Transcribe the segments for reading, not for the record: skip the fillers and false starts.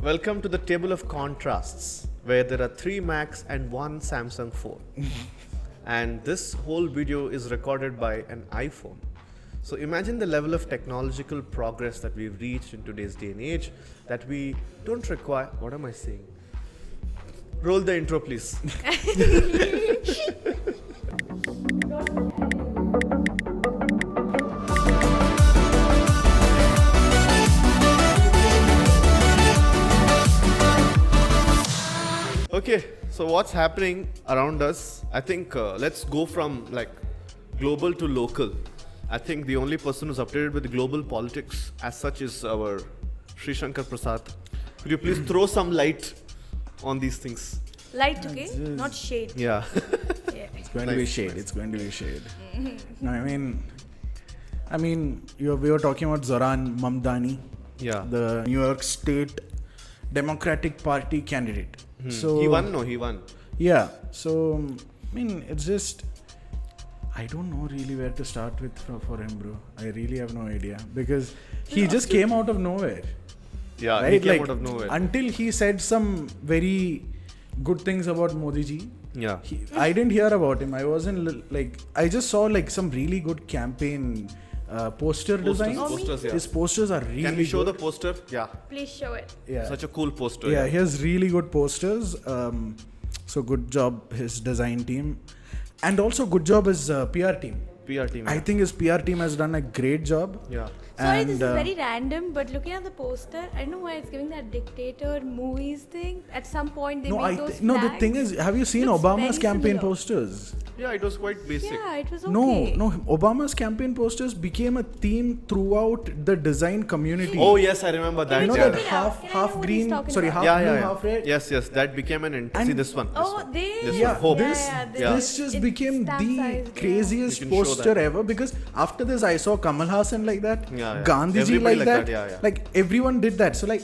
Welcome to the table of contrasts, where there are 3 Macs and 1 Samsung 4. And this whole video is recorded by an iPhone. So imagine the level of technological progress that we've reached in today's day and age, that we don't require... What am I saying? Roll the intro, please. Okay, so what's happening around us? I think let's go from like global to local. I think the only person who's updated with global politics as such is our Sree Prasad. Could you please throw some light on these things? Light, okay? Not shade. Yeah. It's going to be shade. It's going to be shade. No, I mean, we were talking about Zoran Mamdani, the New York State Democratic Party candidate. So he won. Yeah. So I mean, it's just I don't know really where to start with for him, bro. I really have no idea because he just came out of nowhere. Yeah, right? He came out of nowhere. Until he said some very good things about Modi ji. Yeah. I didn't hear about him. I wasn't like I just saw like some really good campaign poster designs. Posters, yeah. His posters are really Can we show good. the poster? Yeah. Please show it. Yeah. Such a cool poster. Yeah, he has really good posters. So good job his design team. And also good job his PR team. PR team. I think his PR team has done a great job. Yeah. Sorry, this is very random, but looking at the poster, I don't know why it's giving that dictator movies thing. At some point, they made those No, the flags. thing is, have you seen Looks Obama's very campaign similar. posters? Yeah, it was quite basic. Yeah, it was okay. No, Obama's campaign posters became a theme throughout the design community. Oh yes, I remember that. You know yeah. that Can I know half what he's green, talking sorry, about? half blue, half red? Yes, that became an entity. And- This one. Oh, This Yeah, one. Hope. this just became the craziest You can show poster that. ever because after this I saw Kamal Hassan like that, Yeah. Gandhiji Everybody like that, yeah. like everyone did that. So like,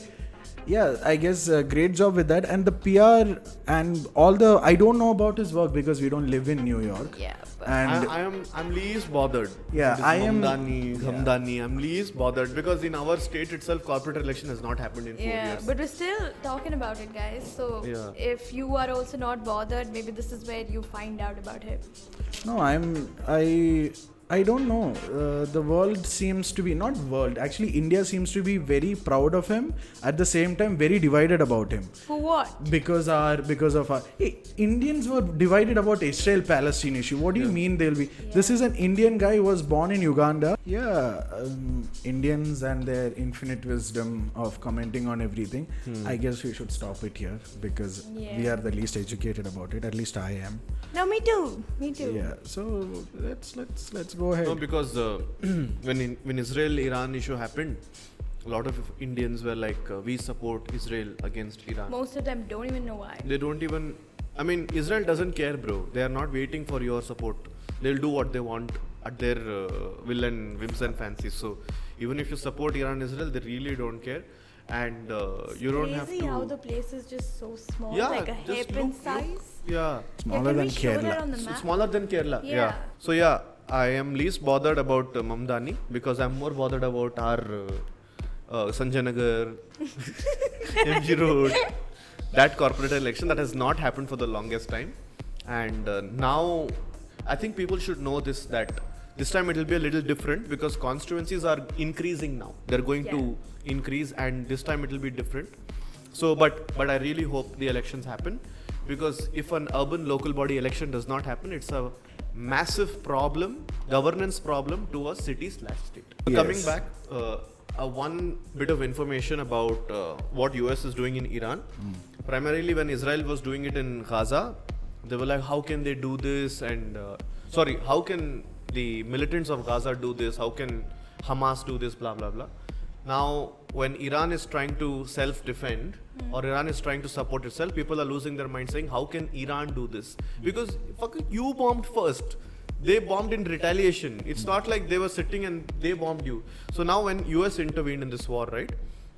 yeah, I guess great job with that. And the PR and all the I don't know about his work because we don't live in New York. Yeah, but And I'm least bothered. Yeah, This I am- Mamdani. I'm least bothered because in our state itself, corporate election has not happened in 4 yeah, years. but we're still talking about it, guys. So Yeah. if you are also not bothered, maybe this is where you find out about him. no, I don't know. The world seems to be actually India seems to be very proud of him. At the same time, very divided about him. For what? Because of our Indians were divided about Israel-Palestine issue. What do you mean they'll be? This is an Indian guy who was born in Uganda. Yeah, Indians and their infinite wisdom of commenting on everything. I guess we should stop it here because we are the least educated about it. At least I am. No, me too. Me too. Yeah. So let's go ahead. No, because when Israel-Iran issue happened, a lot of Indians were like, we support Israel against Iran. Most of them don't even know why. They don't even... I mean, Israel doesn't care, bro. They are not waiting for your support. They'll do what they want at their will and whims and fancies. So even if you support Iran and Israel, they really don't care. And you don't have to... Crazy how the place is just so small, Yeah, like a just hairpin look. size. Yeah. Smaller Can than we show that Kerala. on the So map? smaller than Kerala. Yeah. So yeah, I am least bothered about Mamdani because I'm more bothered about our Sanjay Nagar, MG Road, that corporate election that has not happened for the longest time. And now I think people should know this, that this time it will be a little different because constituencies are increasing now. They're going to increase and this time it will be different. So but I really hope the elections happen because if an urban local body election does not happen, it's a massive problem, governance problem to a city/state. Yes. Coming back, one bit of information about what US is doing in Iran. Primarily when Israel was doing it in Gaza, they were like, how can they do this? And how can the militants of Gaza do this? How can Hamas do this? Blah, blah, blah. Now, when Iran is trying to self-defend or Iran is trying to support itself, people are losing their mind saying, how can Iran do this? Because you bombed first. They bombed in retaliation. It's not like they were sitting and they bombed you. So now when US intervened in this war, right?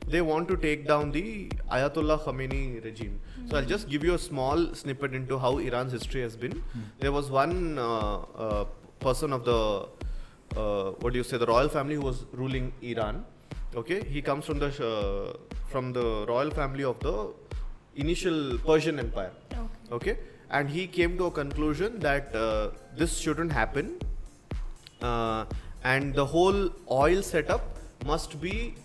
They want to take down the Ayatollah Khomeini regime. So I'll just give you a small snippet into how Iran's history has been. There was one person of the the royal family who was ruling Iran, Okay, he comes from the royal family of the initial Persian Empire. Okay, and he came to a conclusion that this shouldn't happen, and the whole oil setup must be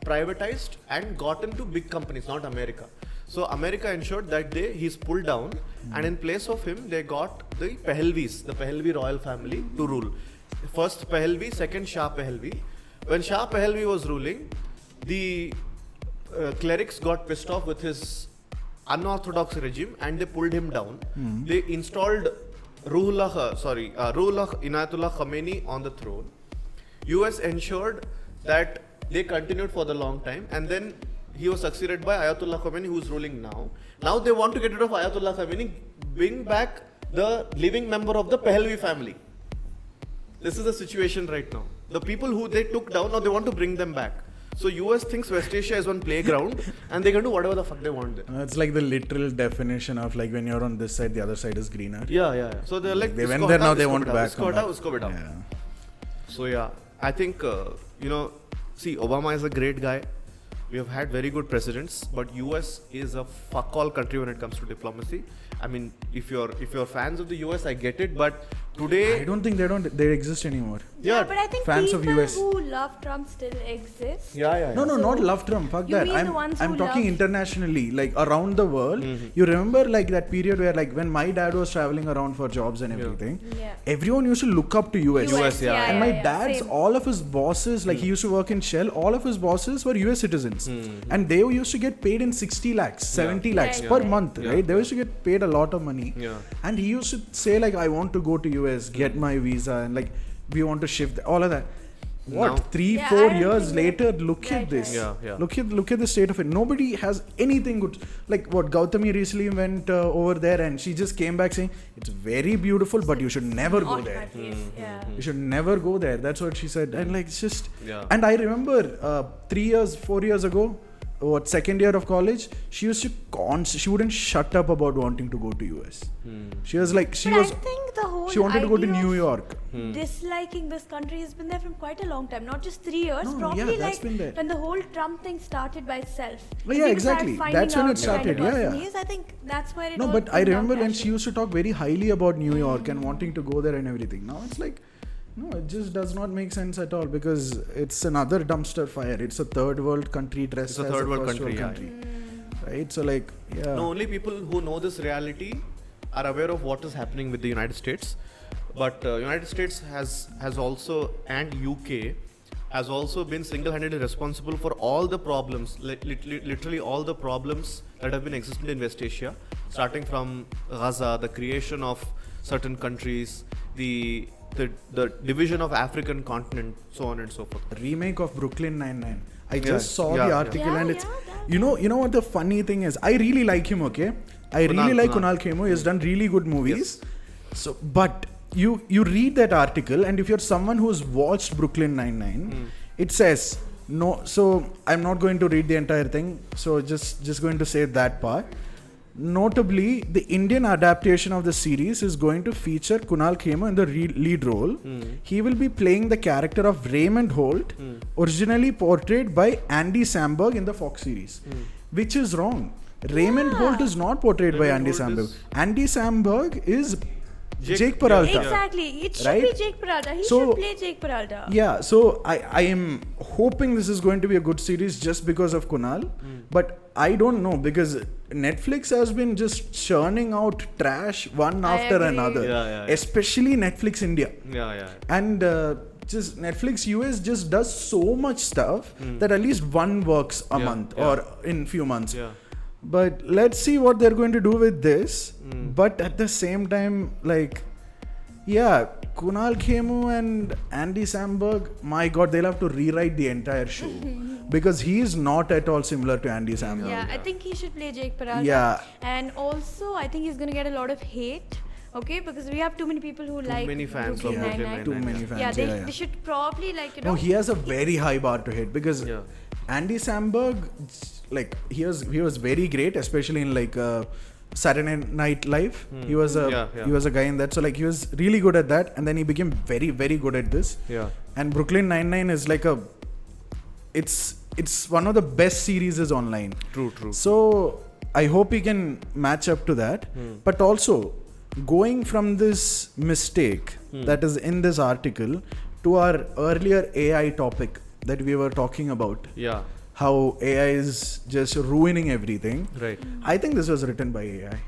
privatized and gotten to big companies, not America. So America ensured that he's pulled down, and in place of him, they got the Pahlavi royal family to rule. First Pahlavi, second Shah Pahlavi. When Shah Pahlavi was ruling, the clerics got pissed off with his unorthodox regime, and they pulled him down. They installed Ruhollah Inayatullah Khomeini on the throne. US ensured that they continued for the long time, and then he was succeeded by Ayatollah Khomeini, who is ruling now. Now they want to get rid of Ayatollah Khomeini, bring back the living member of the Pahlavi family. This is the situation right now. The people who they took down, now they want to bring them back. So US thinks West Asia is one playground, and they can do whatever the fuck they want there. It's like the literal definition of like when you're on this side, the other side is greener. Yeah. So they're like, They went there, now they want back. Yeah. So yeah, I think see, Obama is a great guy. We have had very good presidents, but US is a fuck all country when it comes to diplomacy. I mean, if you're fans of the US, I get it, but today I don't think they exist anymore. Yeah, but I think fans of people US. who love Trump still exist. Yeah. No, not love Trump. Fuck You that. mean the ones I'm who talking love- internationally, like around the world. You remember like that period where like when my dad was traveling around for jobs and everything, Yeah. everyone used to look up to US. yeah. And my dad's, same. all of his bosses, like he used to work in Shell, all of his bosses were US citizens. And they used to get paid in 60 lakhs, 70 lakhs Yeah, per yeah. month, right? They used to get paid a lot of money. Yeah. And he used to say like, I want to go to US, get my visa, and like we want to shift all of that. What, Now- 3-4 I years think later, look Right, at this. right. Yeah. Look at the state of it. Nobody has anything good. Like what Gautami recently went over there, and she just came back saying it's very beautiful, but you should never go Not there. my place. Yeah. You should never go there. That's what she said. And like it's just. Yeah. And I remember 4 years ago, second year of college, she used to she wouldn't shut up about wanting to go to US. She was like But I think the whole she wanted to go to idea New of York. disliking this country has been there from quite a long time, not just 3 years. No, probably yeah, that's like been there. when the whole Trump thing started by itself. Oh, When yeah, people started exactly. finding That's when out it the kind started. of person Yeah. he is, I think that's where it No, all but I came down remember when she naturally. used to talk very highly about New York and wanting to go there and everything. Now it's like, no, it just does not make sense at all because it's another dumpster fire. It's a third world country dressed It's a as third world first country, yeah. Right? So like, yeah. No, only people who know this reality are aware of what is happening with the United States. But United States has also, and UK has also been single-handedly responsible for all the problems, literally all the problems that have been existent in West Asia, starting from Gaza, the creation of certain countries, the division of African continent, so on and so forth. Remake of Brooklyn Nine-Nine. I Yeah, just saw yeah, the yeah. article and it's, that- you know what the funny thing is? I really like him, okay? I really like Kunal Khemu. He has done really good movies. So, but you read that article, and if you're someone who's watched Brooklyn Nine-Nine, it says no. So I'm not going to read the entire thing. So just going to say that part. Notably, the Indian adaptation of the series is going to feature Kunal Khemu in the lead role. He will be playing the character of Raymond Holt, originally portrayed by Andy Samberg in the Fox series, which is wrong. Raymond Holt is not portrayed by Andy Raymond Holt Samberg. Andy Samberg is Jake- Jake Peralta. Exactly. It should Right? be Jake Peralta. He So- should play Jake Peralta. Yeah, so I am hoping this is going to be a good series just because of Kunal. But I don't know because Netflix has been just churning out trash one I after agree. another. Yeah. Especially Netflix India. Yeah. And just Netflix US just does so much stuff that at least one works a month or in few months. Yeah. But let's see what they're going to do with this. But at the same time, like, yeah, Kunal Khemu and Andy Samberg, my God, they'll have to rewrite the entire show because he is not at all similar to Andy Samberg. Yeah, I think he should play Jake Peralta. Yeah. And also, I think he's going to get a lot of hate. Okay, because we have too many people who like many fans Brooklyn of Brooklyn Nine-Nine. Too Nine-Nine, many fans. Yeah, they should probably No, he has a very high bar to hit because Yeah. Andy Samberg, like he was very great, especially in like Saturday Night Live. He was a guy in that, so like he was really good at that, and then he became very very good at this. Yeah. And Brooklyn Nine-Nine is like a it's one of the best series is online. True. So I hope he can match up to that. But also, going from this mistake that is in this article to our earlier AI topic that we were talking about, Yeah. how AI is just ruining everything. Right. I think this was written by AI.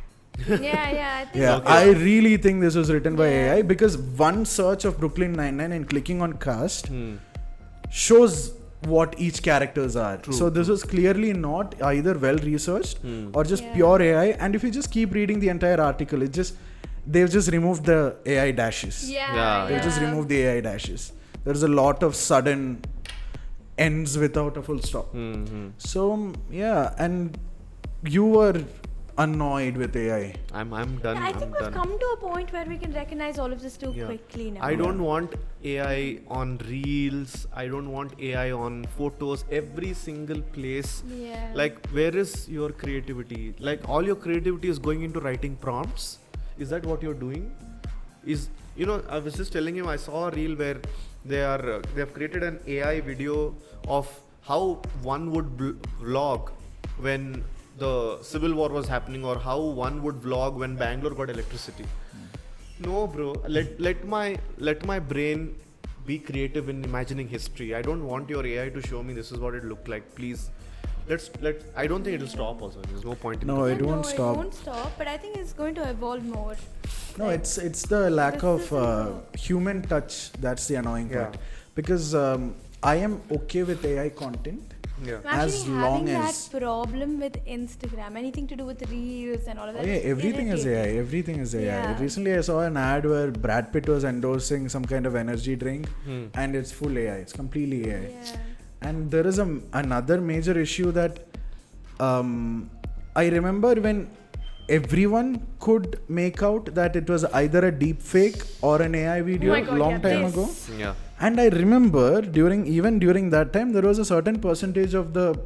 Yeah, I think Yeah, Okay. I really think this was written by Yeah. AI because one search of Brooklyn Nine-Nine and clicking on cast Hmm. shows what each characters are. True, So this was clearly not either well researched or just Yeah. pure AI. And if you just keep reading the entire article, they've just removed the AI dashes. Yeah. They've just removed the AI dashes. There's a lot of sudden ends without a full stop. So yeah, and you were annoyed with AI. I'm done. I I'm think we've done. come to a point where we can recognize all of this too Yeah. quickly now. I don't want AI on reels. I don't want AI on photos. Every single place. Yeah. Like, where is your creativity? Like, all your creativity is going into writing prompts. Is that what you're doing? I was just telling him, I saw a reel where they have created an AI video of how one would vlog when the civil war was happening, or how one would vlog when Bangalore got electricity. No, bro. Let my brain be creative in imagining history. I don't want your AI to show me this is what it looked like. Please, I don't think it'll stop. Also, there's no point in No, it. it won't stop. It won't stop, but I think it's going to evolve more. No, it's the lack This of is human touch that's the annoying part. Yeah. Because I am okay with AI content. Yeah. I'm actually As long having as- that problem with Instagram. Anything to do with reels and all of Oh that. yeah, is everything is AI. irritating. Everything is AI. Yeah. Recently, I saw an ad where Brad Pitt was endorsing some kind of energy drink, and it's full AI. It's completely AI. Yeah. And there is another major issue that I remember when everyone could make out that it was either a deep fake or an AI video Oh my God, long yeah, time this. ago. Yeah. And I remember during that time, there was a certain percentage of the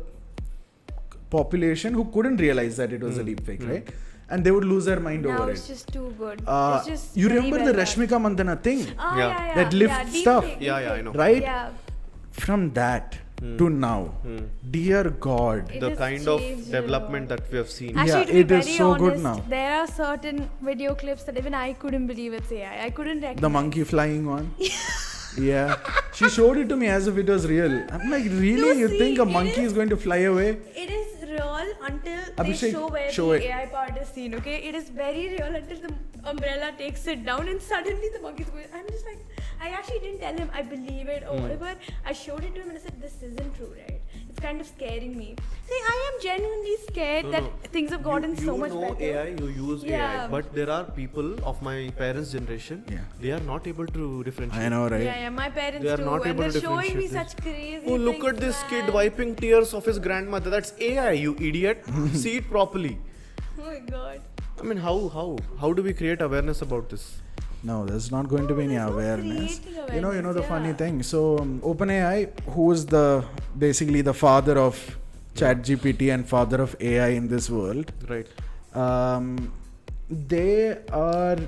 population who couldn't realize that it was a deep fake, right? And they would lose their mind Now over it's it. just too good. Uh, It's just you very remember well the done. Rashmika Mandana thing, Ah, Yeah. yeah, that lift deep stuff. fake, Yeah, deep I fake. know. right? Yeah. From that to now, dear God, It The has kind of changed a development lot. that we have seen. Yeah, Actually, to be it is very so good honest, now. there are certain video clips that even I couldn't believe it's AI. I couldn't recognize. the monkey flying one. Yeah, she showed it to me as if it was real. I'm like, really? No, You see, think a it monkey is going to fly away? It is real until Abhishek, they show where show the it. AI part is seen, okay? It is very real until the umbrella takes it down and suddenly the monkey's going. I'm just like, I actually didn't tell him I believe it or whatever. I showed it to him and I said, this isn't true, right? It's kind of scaring me. See, I am genuinely scared that things have gotten so much You know better. AI, you use AI, Yeah. but there are people of my parents' generation, Yeah. they are not able to differentiate. I know, right? Yeah, my parents They are too, not and able they're to showing me differentiate such crazy Oh, look things, at this kid man. wiping tears of his grandmother. That's AI, you idiot. See it properly. Oh my god. I mean, how do we create awareness about this? No, there's not going to be any there's no awareness. creating You know awareness, the funny yeah. thing. So OpenAI, who is basically the father of ChatGPT and father of AI in this world, Right. they are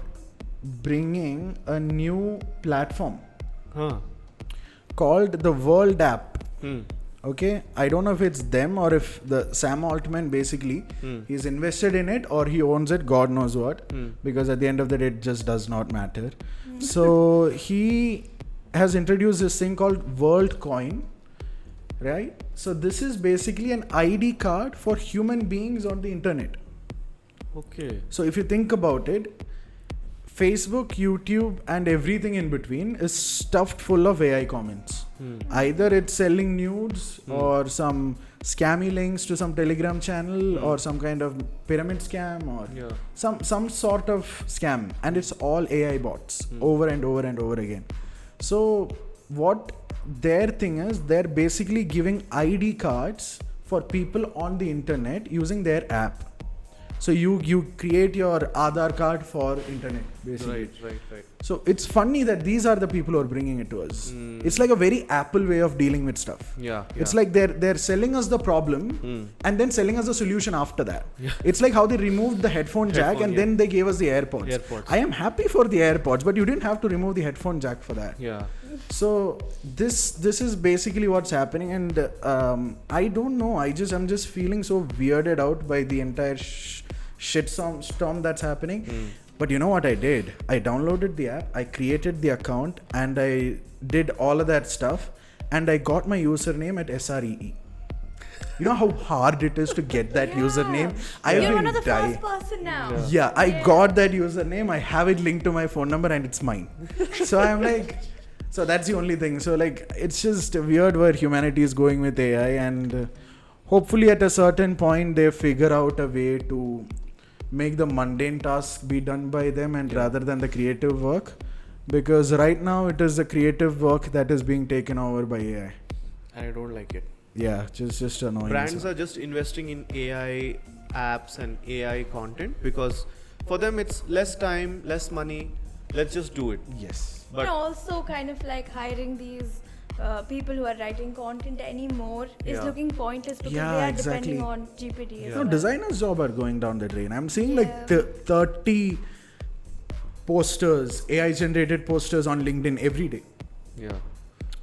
bringing a new platform Huh. called the World App. Hmm. Okay, I don't know if it's them or if the Sam Altman basically he's invested in it or he owns it, God knows what, because at the end of the day it just does not matter. So he has introduced this thing called World Coin, right? So this is basically an ID card for human beings on the internet. Okay. So if you think about it, Facebook, YouTube, and everything in between is stuffed full of AI comments. Either it's selling nudes or some scammy links to some Telegram channel or some kind of pyramid scam or Yeah. some sort of scam, and it's all AI bots over and over and over again. So what their thing is, they're basically giving ID cards for people on the internet using their app. So you create your Aadhaar card for internet, basically. Right. So it's funny that these are the people who are bringing it to us. It's like a very Apple way of dealing with stuff. Yeah. It's like they're selling us the problem and then selling us the solution after that. Yeah. It's like how they removed the headphone jack Headphone, and yeah. then they gave us the AirPods. AirPods. I am happy for the AirPods, but you didn't have to remove the headphone jack for that. Yeah. So this is basically what's happening, and I don't know. I'm just feeling so weirded out by the entire storm that's happening. But you know what I did? I downloaded the app, I created the account, and I did all of that stuff, and I got my username at SREE. You know how hard it is to get that username? You're one of the first person now. Yeah, I got that username. I have it linked to my phone number, and it's mine. So I'm like, so that's the only thing. So like, it's just weird where humanity is going with AI, and hopefully at a certain point they figure out a way to make the mundane tasks be done by them, and rather than the creative work, because right now it is the creative work that is being taken over by AI. And I don't like it. Yeah, just annoying. Brands are just investing in AI apps and AI content because for them it's less time, less money. Let's just do it. Yes. But And also kind of like hiring these people who are writing content anymore is looking pointless because Yeah, they are exactly. depending on GPT as No, well. designers' job are going down the drain. I'm seeing like 30 posters, AI generated posters on LinkedIn every day. yeah.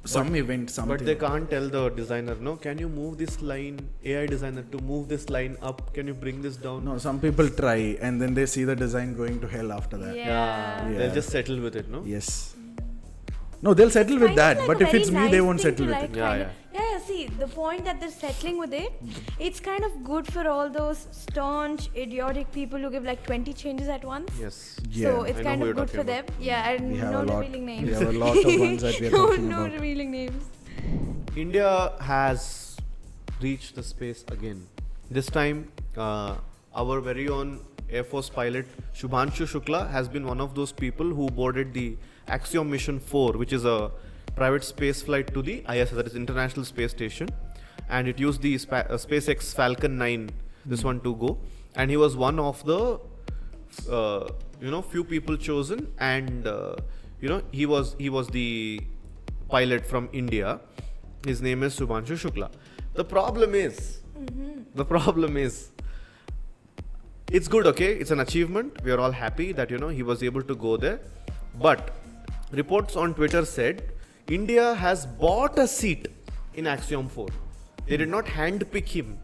Some event, something. But they can't tell the designer, no, can you move this line, AI designer, to move this line up? Can you bring this down? No, some people try and then they see the design going to hell after that. Yeah. Yeah. They'll just settle with it, no? Yes. No, they'll settle with Kind of that. like but a if very it's me, nice they won't thing settle to with like it. Yeah, kind of- see, the point that they're settling with it, it's kind of good for all those staunch, idiotic people who give like 20 changes at once. Yes. Yeah. So it's I know kind who of you're good for talking them. Yeah, and We have no a lot. revealing names. We have a lot of ones that we are talking no about. revealing names. India has reached the space again. This time, our very own Air Force pilot Shubhanshu Shukla has been one of those people who boarded the Axiom-4, which is a private space flight to the ISS, that is International Space Station, and it used the SpaceX Falcon 9, this one, to go. And he was one of the few people chosen, and he was the pilot from India. His name is Shubhanshu Shukla. The problem is, it's good, okay? It's an achievement. We are all happy that, he was able to go there. But reports on Twitter said India has bought a seat in Axiom-4. They did not handpick him.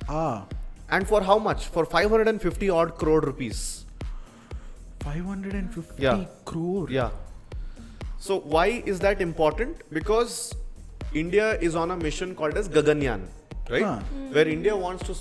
And for how much? For 550 odd crore rupees. 550 crore. Yeah. So why is that important? Because India is on a mission called as Gaganyaan, right? Where India wants to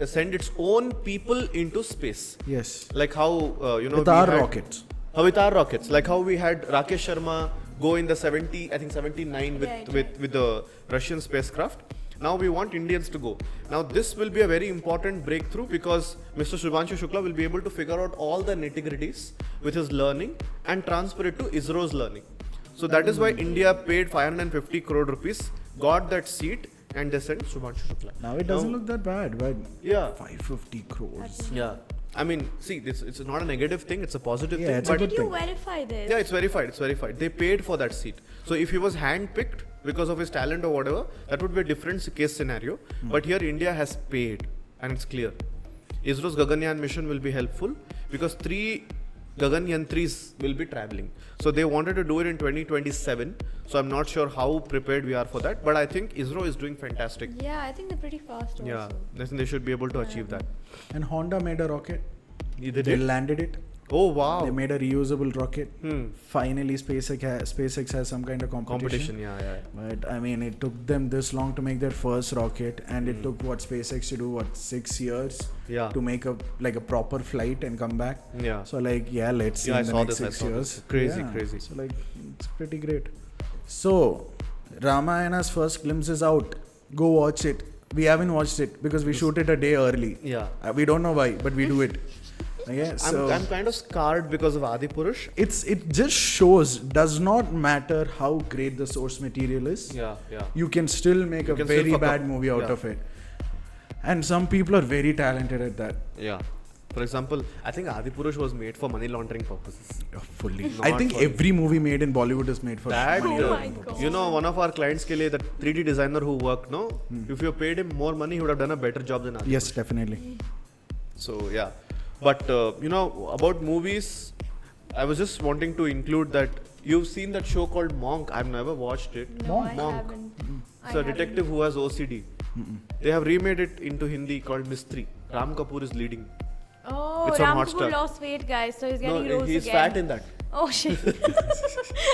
send its own people into space. Yes. Like how With our rockets. With our rockets, like how we had Rakesh Sharma go in the 79 with the Russian spacecraft. Now we want Indians to go. Now this will be a very important breakthrough because Mr. Shubhanshu Shukla will be able to figure out all the nitty-gritties with his learning and transfer it to ISRO's learning. So that is why India paid 550 crore rupees, got that seat, and they sent Shubhanshu Shukla. Now it doesn't look that bad, but Yeah. 550 crores. Yeah. I mean, see, it's not a negative thing, it's a positive Yeah, thing. it's a But good Did you thing. verify this? yeah, it's verified. They paid for that seat. So if he was handpicked because of his talent or whatever, that would be a different case scenario. But here India has paid, and it's clear. ISRO's Gaganyaan mission will be helpful because 3 Gaganyantris will be traveling. So they wanted to do it in 2027. So I'm not sure how prepared we are for that. But I think ISRO is doing fantastic. Yeah, I think they're pretty fast also. Yeah, I think they should be able to achieve that. And Honda made a rocket. They They did? landed it. Oh, wow. They made a reusable rocket. Hmm. Finally, SpaceX has some kind of competition. Yeah. But I mean, it took them this long to make their first rocket, and it took SpaceX to do 6 years Yeah. to make a proper flight and come back. Yeah. So let's see Yeah, I in the saw next this, I 6 saw years. this. Crazy. So it's pretty great. So Ramayana's first glimpse is out. Go watch it. We haven't watched it because we shoot it a day early. Yeah. We don't know why, but we do it. Okay, so I'm kind of scarred because of Adipurush. it just shows, does not matter how great the source material is. Yeah. You can still make a can still very fuck bad up. movie out Yeah. of it. And some people are very talented at that. Yeah. For example, I think Adipurush was made for money laundering purposes. Fully. Not I think for- every movie made in Bollywood is made for That, money. Oh my God. one of our clients, ke liye, the 3D designer who worked, no? If you paid him more money, he would have done a better job than Adipurush. Yes, definitely. So, yeah. But, about movies, I was just wanting to include that You've seen that show called Monk. I've never watched it. No, I Monk. haven't. It's a detective who has OCD. They have remade it into Hindi called Mystery. Ram Kapoor is leading. Oh, It's on Ram Hotstar. Kapoor lost weight, guys, so he's getting roles he's again. fat in that. Oh shit!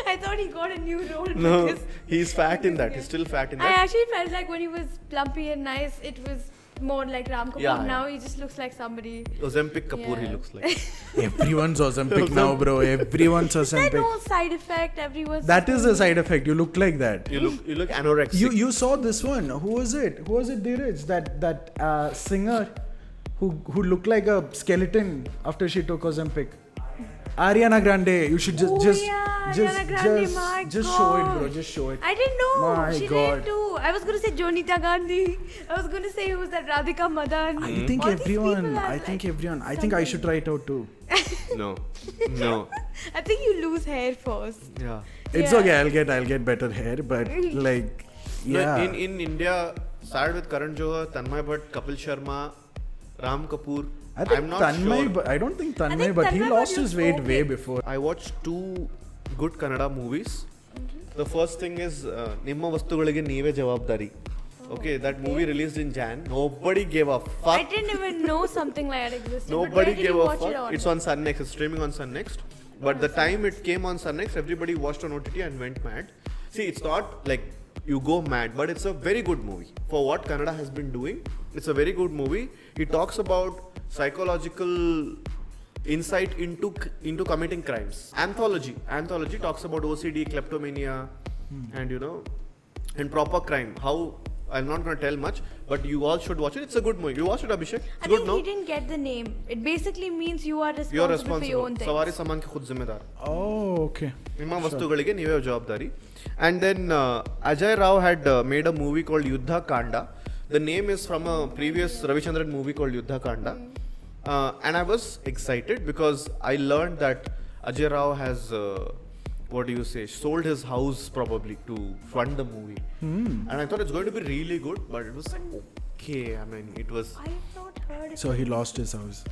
I thought he got a new role. No, because he's fat in that. He's still fat in I that. actually felt like when he was plumpy and nice, it was more like Ram Kapoor. Yeah, Now he just looks like somebody. Ozempic Kapoor, he Yeah. looks like. Everyone's Ozempic now, bro. Everyone's That Ozempic. no side effect. Everyone's. That is a side effect. You look like that. You look anorexic. You saw this one. Who was it? Who was it, Dheeraj? That singer who looked like a skeleton after she took Ozempic. Ariana Grande. You should just Oh, just yeah, just Ariana Grande, just, my just show it, bro. God. Just show it. I didn't know. My She God. did too. I was gonna say Jonita Gandhi. I was gonna say who's that Radhika Madan. I think All these everyone. people are I think like everyone. I think I should try it out too. No. I think you lose hair first. Yeah. It's Yeah. okay. I'll get better hair, but like, No, yeah. in India, started with Karan Johar, Tanmay Bhatt, Kapil Sharma, Ram Kapoor. I think I'm not Tanmay, sure. but I don't think Tanmay, think but he Tanmay lost Bhatt his is weight okay. way before. I watched two good Kannada movies. The first thing is Nimma Vastugalige Neeve Javabdari. Okay, that movie released in Jan. Nobody gave a fuck. I didn't even know something like that existed. but Nobody where did gave you a watch fuck. It on? It's on Sun Next. It's streaming on Sun Next. But the time it came on Sun Next, everybody watched on OTT and went mad. See, it's not like you go mad, but it's a very good movie. For what Kannada has been doing, it's a very good movie. It talks about psychological insight into committing crimes. Anthology talks about OCD, kleptomania, and and proper crime. How I'm not going to tell much, but you all should watch it. It's a good movie. You watched it, Abhishek? It's I good, think no? he didn't get the name. It basically means you are responsible, You're for your own responsible. things. Savari saman ke khud zimmedar. Oh, okay. ನಿಮ್ಮ ವಸ್ತುಗಳಿಗೆ ನೀವೇ ಜವಾಬ್ದಾರಿ. And then Ajay Rao had made a movie called Yuddha Kanda. The name is from a previous Ravichandran movie called Yuddha Kanda. And I was excited because I learned that Ajay Rao has, sold his house probably to fund the movie. And I thought it's going to be really good, but it was okay. I mean, it was. I have not heard it. So he lost his house.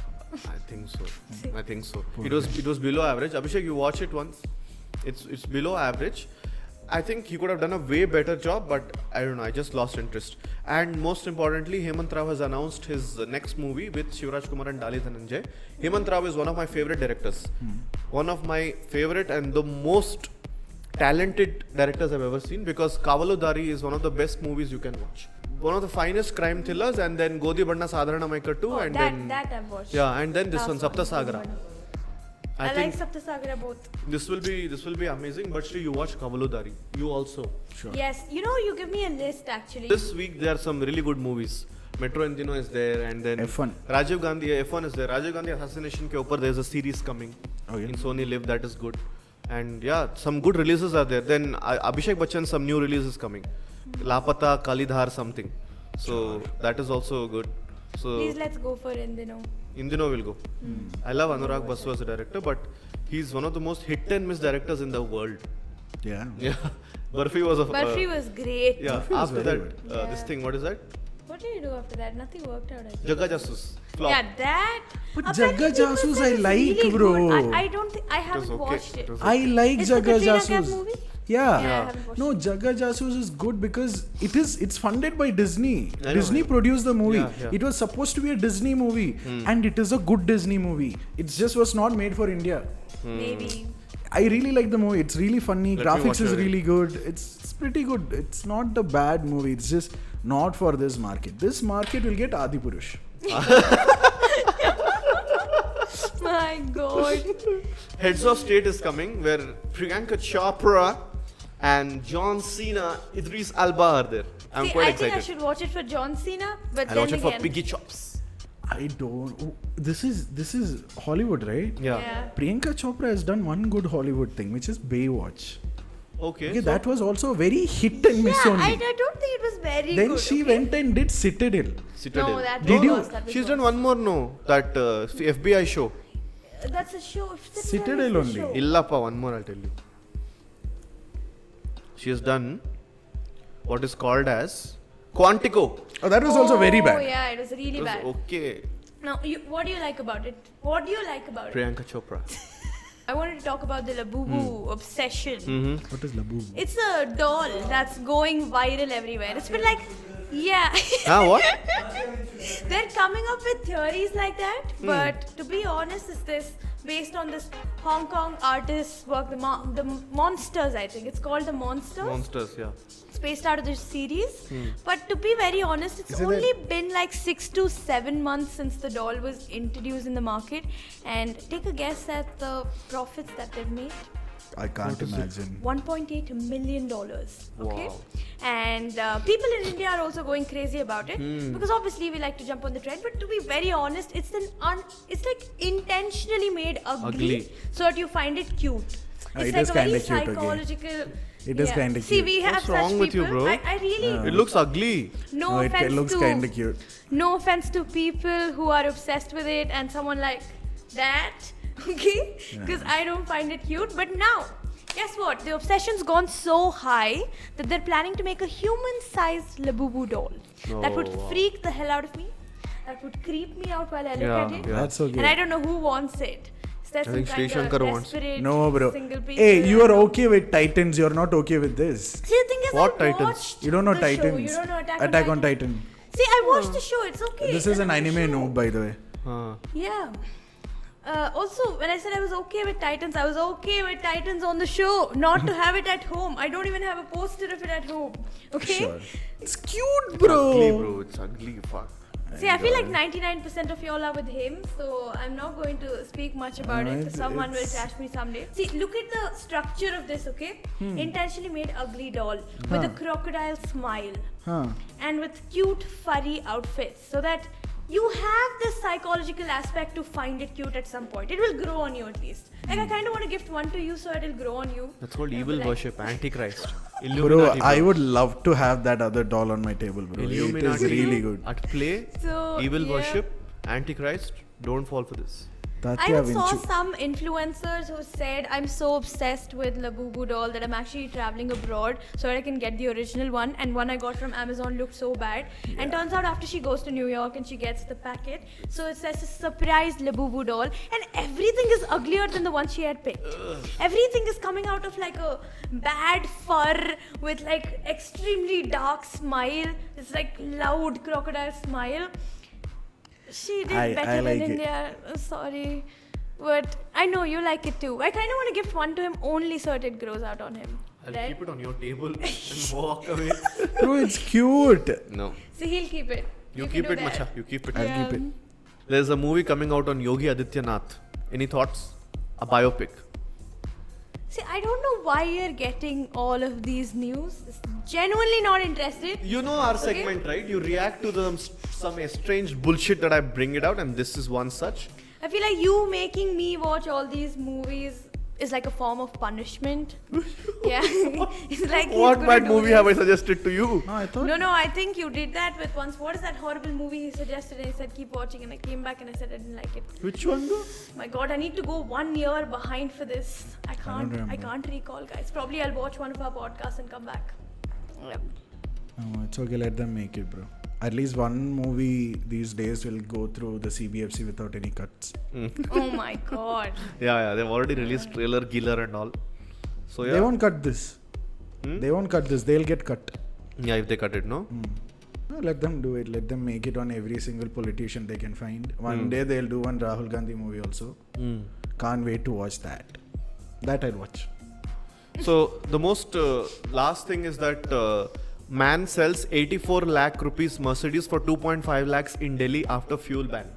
I think so. It was below average. Abhishek, you watch it once. It's below average. I think he could have done a way better job, but I don't know. I just lost interest. And most importantly, Hemant Rao has announced his next movie with Shivraj Kumar and Dali Dhananjay. Hemant Rao is one of my favorite directors. One of my favorite and the most talented directors I've ever seen, because Kavaludari is one of the best movies you can watch. One of the finest crime thrillers, and then Godi Banna Sadharana Maikattu, Oh, and that I've watched. yeah, and then this Last one Sapta Sagara. I think like Saptasagara both. this will be amazing. But still, you watch Kavaludari. You also. Sure. Yes, you give me a list actually. This week there are some really good movies. Metro Endino is there, and then F1. Rajiv Gandhi F1 is there. Rajiv Gandhi assassination ke upar there's a series coming Okay. in Sony Live, that is good. And yeah, some good releases are there. Then Abhishek Bachchan, some new releases coming. Lapata Kalidhar something. So that is also good. So Please let's go for Indino. Indino will go. I love Anurag Basu as a director, but he's one of the most hit and miss directors in the world. Yeah. Yeah, Barfi was a Burfi was great. yeah. Barfi was After very that, good. this Yeah. thing, what is that? What did you do after that? Nothing worked out. I think. Jagga Jasus. Flop. Yeah, that. But Apparently Jagga people Jasus said I it's like, really bro. good. I don't think I haven't okay. watched it. It was I like It's the Jagga Katrina Kaif Jasus. movie? Yeah. I haven't watched No, it. Jagga Jasus is good because it's funded by Disney. I know, Disney I know. produced the movie. Yeah. It was supposed to be a Disney movie, and it is a good Disney movie. It just was not made for India. Maybe. I really like the movie. It's really funny. Let me Graphics watch is it. really good. It's pretty good. It's not a bad movie. It's just not for this market. This market will get Adipurush. My God. Heads of State is coming, where Priyanka Chopra and John Cena, Idris Elba are there. I'm See, quite I excited. think I should watch it for John Cena, but I'll then watch it for again, Piggy Chops. I don't. This is Hollywood, right? Yeah. Priyanka Chopra has done one good Hollywood thing, which is Baywatch. Okay. Okay, so that was also a very hit and miss yeah, only. I don't think it was very Then good. she okay? went and did Citadel. Citadel. No, that Did was you- worse, that was She's worse. done one more, no? That FBI show. That's a show. Citadel only. Illappa, one more I'll tell you. She has done what is called as Quantico. Oh, that was also very bad. Oh yeah, it was really It was bad. okay. Now, what do you like about it? What do you like about it? Priyanka Chopra. I wanted to talk about the Labubu obsession. What is Labubu? It's a doll that's going viral everywhere. It's been like, yeah. What? They're coming up with theories like that, but to be honest, is this based on this Hong Kong artist's work, the Monsters, I think. It's called the Monsters. Monsters, yeah. It's based out of this series. But to be very honest, it's Is it only been like 6 to 7 months since the doll was introduced in the market. And take a guess at the profits that they've made. I can't imagine. $1.8 million. Okay, Wow. and people in India are also going crazy about it because obviously we like to jump on the trend. But to be very honest, it's like intentionally made ugly so that you find it cute. It's it like is a very kinda cute, okay. psychological. It is kinda See, cute. we have What's such wrong with you, people. bro? I really. It looks ugly. No it offense looks to. kind of cute. No offense to people who are obsessed with it and someone like that, okay? Because I don't find it cute. But now, guess what? The obsession's gone so high that they're planning to make a human-sized Labubu doll that would freak the hell out of me. That would creep me out while I look at it. That's okay. And I don't know who wants it. Is there I think some Sree kind of Shankar wants it. desperate No, bro. single people? Hey, you are okay with Titans. You're not okay with this. See, the thing is, What I Titans? watched You don't know the show. Titans. You don't know Attack on Titan. See, I watched the show. It's okay. This is an It's a anime show. noob, by the way. Yeah. Also, when I said I was okay with Titans, I was okay with Titans on the show, not to have it at home. I don't even have a poster of it at home. Okay? Sure. It's cute, Ugly, bro. bro. It's ugly. Fuck. See, I feel like 99% of y'all are with him, so I'm not going to speak much about it. Someone will trash me someday. See, look at the structure of this, okay? Intentionally made ugly doll with a crocodile smile Huh. and with cute furry outfits, so that you have this psychological aspect to find it cute at some point. It will grow on you at least. Like I kind of want to gift one to you so it'll grow on you. That's called And evil be like, worship, Antichrist. Bro, Illuminati, I would love to have that other doll on my table, bro. It Illuminati. is really good. At play, So, evil yeah. worship, Antichrist. Don't fall for this. I Tatya even saw Vinchu. some influencers who said, I'm so obsessed with Labubu doll that I'm actually traveling abroad so that I can get the original one. And one I got from Amazon looked so bad. And turns out after she goes to New York and she gets the packet, so it says a surprise Labubu doll. And everything is uglier than the one she had picked. Everything is coming out of like a bad fur with like extremely dark smile. It's like loud crocodile smile. She did I better like in it. India. Sorry. But I know you like it too. I kind of want to gift one to him only so that it grows out on him. I'll Right? keep it on your table and walk away. Bro, it's cute. No. So he'll keep it. You can keep do it, that. Macha. You keep it. I'll keep it. There's a movie coming out on Yogi Adityanath. Any thoughts? A biopic. See, I don't know why you're getting all of these news. Genuinely not interested. You know our Okay. segment, right? You react to some estranged bullshit that I bring it out, and this is one such. I feel like you making me watch all these movies is like a form of punishment. Yeah. It's like he's What gonna bad do movie this. have I suggested to you? No, I thought. No, I think you did that with once. What is that horrible movie he suggested? And he said, keep watching. And I came back and I said, I didn't like it. Which one though? My god, I need to go 1 year behind for this. I remember. can't recall, guys. Probably I'll watch one of our podcasts and come back. Yep. No, it's okay. Let them make it, bro. At least one movie these days will go through the CBFC without any cuts. Oh my god. Yeah, they've already released trailer, Giller and all. So yeah. They won't cut this. They won't cut this. They'll get cut. Yeah, if they cut it, no? No, let them do it. Let them make it on every single politician they can find. One day they'll do one Rahul Gandhi movie also. Can't wait to watch that. That I'll watch. So the most last thing is that man sells 84 lakh rupees Mercedes for 2.5 lakhs in Delhi after fuel ban.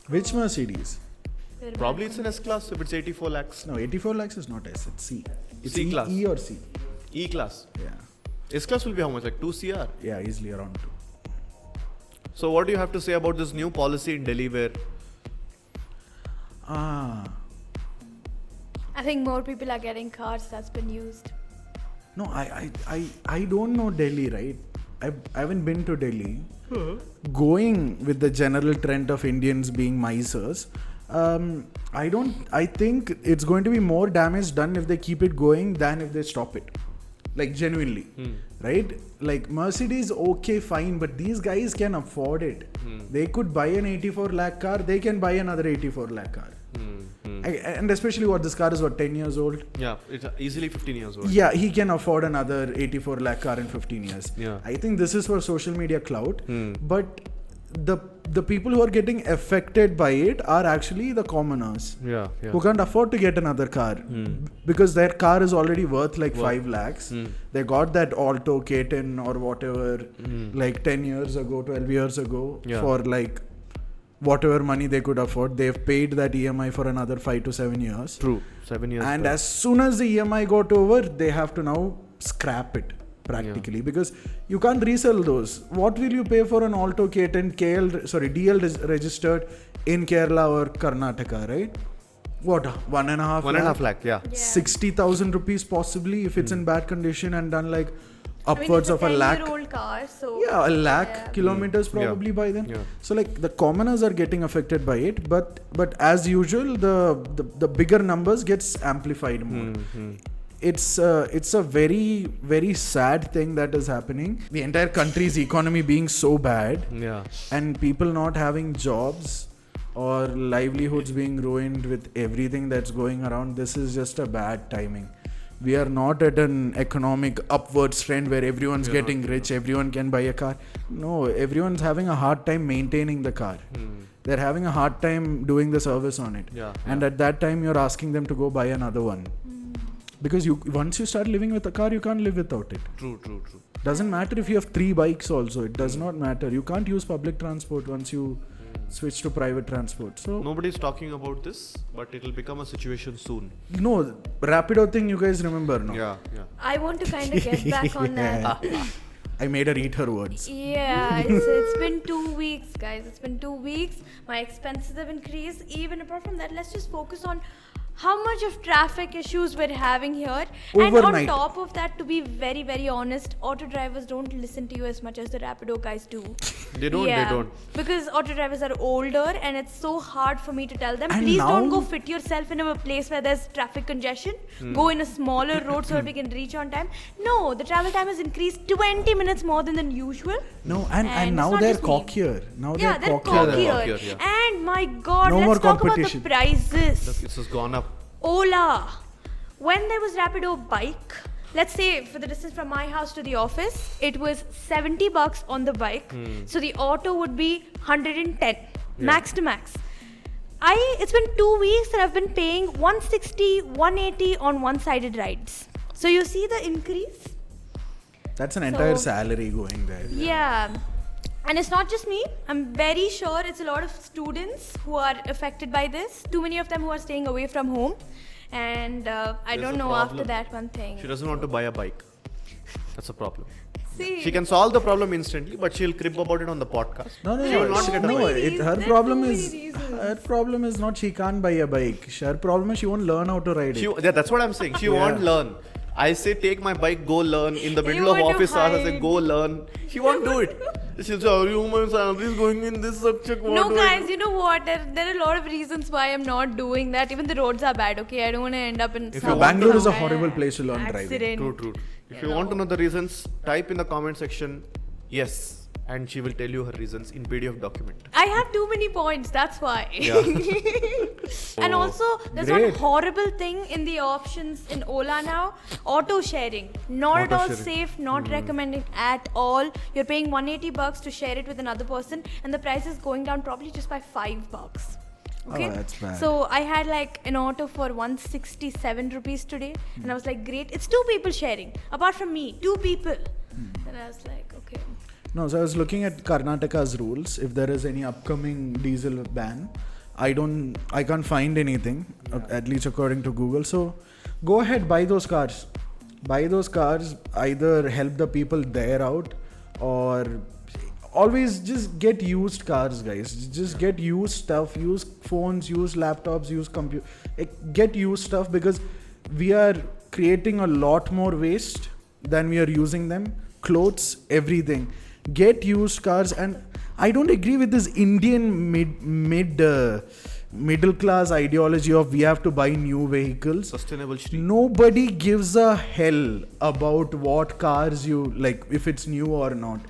Which Mercedes? Probably it's an S class if it's 84 lakhs. No, 84 lakhs is not S. It's C. It's C class. E or C. E class. Yeah. S class will be how much? Like 2 CR. Yeah, easily around 2. So what do you have to say about this new policy in Delhi where I think more people are getting cars that's been used. No, I don't know Delhi, right? I haven't been to Delhi. Going with the general trend of Indians being misers, I think it's going to be more damage done if they keep it going than if they stop it. Like genuinely, right? Like Mercedes, okay, fine, but these guys can afford it. They could buy an 84 lakh car, they can buy another 84 lakh car. And especially this car is 10 years old. Yeah, it's easily 15 years old. Yeah, he can afford another 84 lakh car in 15 years. Yeah. I think this is for social media clout. But the people who are getting affected by it are actually the commoners. Yeah. Who can't afford to get another car because their car is already worth like 5 lakhs. They got that Alto K10 or whatever like 10 years ago, 12 years ago for like whatever money they could afford. They've paid that EMI for another 5 to 7 years. True, 7 years. And as soon as the EMI got over, they have to now scrap it practically because you can't resell those. What will you pay for an Alto K10 DL registered in Kerala or Karnataka, right? What, 1.5 lakh, yeah. 60,000 rupees possibly if it's in bad condition and done like upwards of a lakh. 10-year-old car, so a lakh kilometers probably by then. Yeah. So like the commoners are getting affected by it, but as usual the bigger numbers gets amplified more. It's a very, very sad thing that is happening. The entire country's economy being so bad, and people not having jobs or livelihoods being ruined with everything that's going around. This is just a bad timing. We are not at an economic upwards trend where everyone's getting rich, everyone can buy a car. No, everyone's having a hard time maintaining the car. They're having a hard time doing the service on it. And at that time, you're asking them to go buy another one. Because once you start living with a car, you can't live without it. True. Doesn't matter if you have 3 bikes also. It does not matter. You can't use public transport once you switch to private transport. So nobody's talking about this, but it'll become a situation soon. No, Rapido thing you guys remember, no? Yeah. I want to kind of get back on that. I made her eat her words. Yeah, it's been 2 weeks, guys. It's been 2 weeks. My expenses have increased. Even apart from that, let's just focus on how much of traffic issues we're having here. Overnight. And on top of that, to be very, very honest, auto drivers don't listen to you as much as the Rapido guys do. They don't. Because auto drivers are older and it's so hard for me to tell them, And please now- don't go fit yourself in a place where there's traffic congestion. Go in a smaller road so that we can reach on time. No, the travel time has increased 20 minutes more than usual. No, and it's now not they're just me. cockier. Now Yeah, they're cockier. cockier. And my God, No more let's talk about the competition. prices. This has gone up. Ola. When there was Rapido bike, let's say for the distance from my house to the office, it was $70 on the bike. So the auto would be 110, max to max. It's been 2 weeks that I've been paying 160, 180 on one-sided rides. So you see the increase? That's an entire So- salary going there. Yeah. And it's not just me. I'm very sure it's a lot of students who are affected by this. Too many of them who are staying away from home. And I There's don't a know problem. after that one thing. She doesn't want to buy a bike. That's a problem. See, She can solve the problem instantly, but she'll crib about it on the podcast. No, She will not get a no. bike. Her There are problem too is many reasons. her problem is not she can't buy a bike. Her problem is she won't learn how to ride it. That's what I'm saying. She won't learn. I say take my bike, go learn. In the middle of want to office hours, I say hide. go learn. She won't do it. She'll say, oh, my salary is going in this subject. no, guys, you know what? There are a lot of reasons why I'm not doing that. Even the roads are bad, okay? I don't want to end up in some Bangalore is a kind horrible of place to learn driving. accident. True. If you want to know the reasons, type in the comment section, yes. And she will tell you her reasons in PDF document. I have too many points, that's why. Yeah. And also, there's Great. one horrible thing in the options in Ola now. Auto sharing. Not at all Auto sharing. safe, not recommended at all. You're paying $180 to share it with another person, and the price is going down probably just by $5. Okay? Oh, that's bad. So I had like an auto for 167 rupees today, and I was like, great. It's 2 people sharing. Apart from me, 2 people. And I was like, okay. No, so I was looking at Karnataka's rules. If there is any upcoming diesel ban, I can't find anything, at least according to Google. So go ahead, buy those cars. Buy those cars. Either help the people there out, or always just get used cars, guys. Just get used stuff. Use phones. Use laptops. Use computer. Get used stuff because we are creating a lot more waste than we are using them. Clothes, everything. Get used cars. And I don't agree with this Indian middle class ideology of we have to buy new vehicles. Sustainable Sree. Nobody gives a hell about what cars you like, if it's new or not.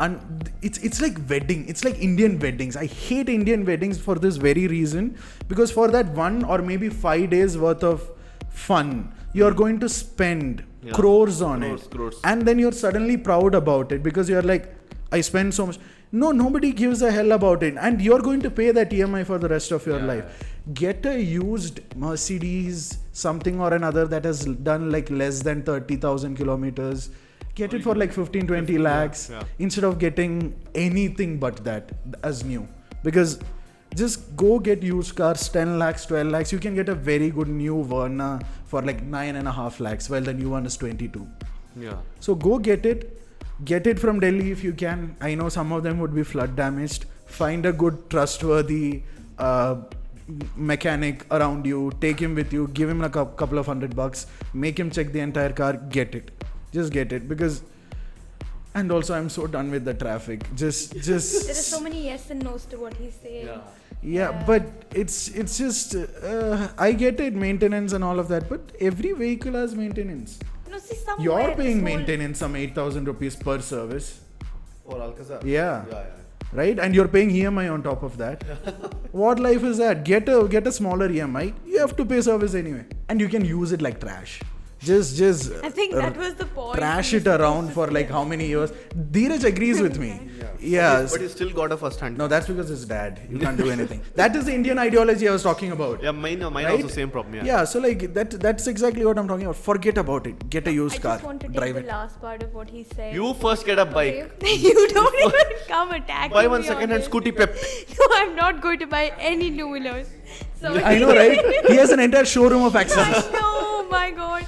And it's like wedding. It's like Indian weddings. I hate Indian weddings for this very reason, because for that 1 or maybe 5 days worth of fun, you're going to spend crores on it. And then you're suddenly proud about it because you're like, I spend so much. No, nobody gives a hell about it. And you're going to pay that EMI for the rest of your life. Get a used Mercedes, something or another that has done like less than 30,000 kilometers. Get it for like 15-20 lakhs instead of getting anything but that as new. Because just go get used cars, 10 lakhs, 12 lakhs. You can get a very good new Verna for like 9.5 lakhs, while the new one is 22. Yeah. So go get it. Get it from Delhi if you can. I know some of them would be flood damaged. Find a good, trustworthy mechanic around you. Take him with you. Give him a couple of $100. Make him check the entire car. Get it. Just get it, because, and also I'm so done with the traffic. Just. There are so many yes and no's to what he's saying. Yeah, but it's just I get it, maintenance and all of that, but every vehicle has maintenance. No, see, somewhere You're paying this whole- maintenance some 8,000 rupees per service. For Alcazar. Yeah. Right, and you're paying EMI on top of that. What life is that? Get a smaller EMI. You have to pay service anyway, and you can use it like trash. Just I think that was the point. trash it around for like how many years. Dheeraj agrees with me. Yes. But he still got a first hand. No, that's because his dad. You can't do anything. That is the Indian ideology I was talking about. Yeah, mine Right? also same problem. Yeah, so like that's exactly what I'm talking about. Forget about it. Get a used I car. just want to Drive take the it. last part of what he said. You first get a bike. Okay. You don't even come attack Buy me one on second-hand this. scooty pep. No, I'm not going to buy any two-wheelers. Sorry. I know, right? He has an entire showroom of accessories. I know, my God.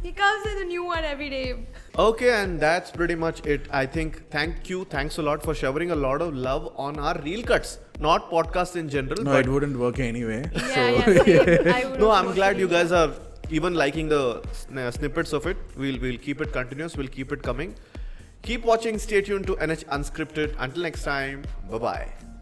He comes with a new one every day. Okay, and that's pretty much it. I think thanks a lot for showering a lot of love on our reel cuts, not podcasts in general. No, but it wouldn't work anyway. Yeah, same. I would no, have I'm glad you watched guys are even liking the snippets of it. We'll keep it continuous. We'll keep it coming. Keep watching. Stay tuned to NH Unscripted. Until next time. Bye bye.